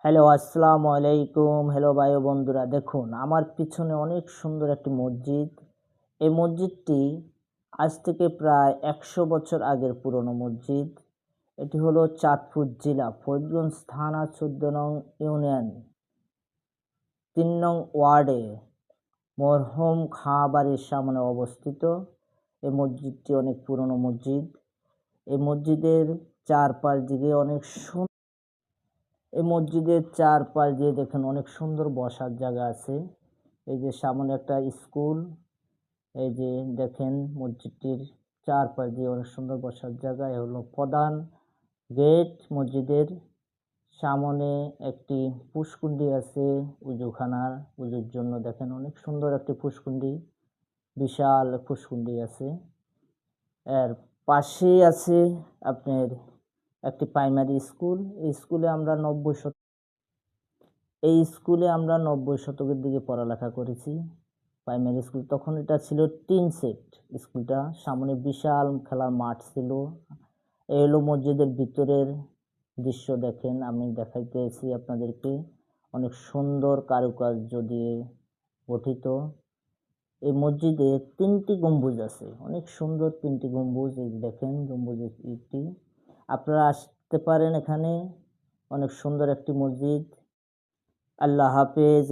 Hello, আসসালামু আলাইকুম। Hello ভাই ও বন্ধুরা, দেখুন আমার পিছনে অনেক সুন্দর একটি মসজিদ। এই মসজিদটি আজ থেকে প্রায় ১০০ বছর আগের পুরনো মসজিদ। এটি হলো চাঁদপুর জেলা ফরিদগঞ্জ থানা ১৪ নং ইউনিয়ন ৩ নং ওয়ার্ডে মরহুম খাঁ বাড়ির সামনে অবস্থিত। এই মসজিদটি অনেক পুরনো মসজিদ। এই মসজিদের চারপাশ দিকে অনেক এই মসজিদের চারপাশ দিয়ে দেখেন অনেক সুন্দর বসার জায়গা আছে। এই যে সামনে একটা স্কুল, এই যে দেখেন মসজিদটির চারপাশ দিয়ে অনেক সুন্দর বসার জায়গা। এ হলো প্রধান গেট। মসজিদের সামনে একটি পুষ্কুণ্ডি আছে উজুখানার, উজুর জন্য দেখেন অনেক সুন্দর একটি পুষ্কুণ্ডি, বিশাল পুষ্কুণ্ডি আছে। এর পাশেই আছে আপনার একটি প্রাইমারি স্কুল। এই স্কুলে আমরা ৯০ শতকের দিকে পড়ালেখা করেছি। প্রাইমারি স্কুল তখন এটা ছিল টিন সেট স্কুলটা। সামনে বিশাল খেলার মাঠ ছিল। এই হলো মসজিদের ভিতরের দৃশ্য, দেখেন আমি দেখাইতেছি আপনাদেরকে। অনেক সুন্দর কারুকার্য দিয়ে গঠিত। এই মসজিদে ৩টি গম্বুজ আছে, অনেক সুন্দর ৩টি গম্বুজ। এই দেখেন গম্বুজের ইটি। আপনারা আসতে পারেন এখানে, অনেক সুন্দর একটি মসজিদ। আল্লাহ হাফেজ।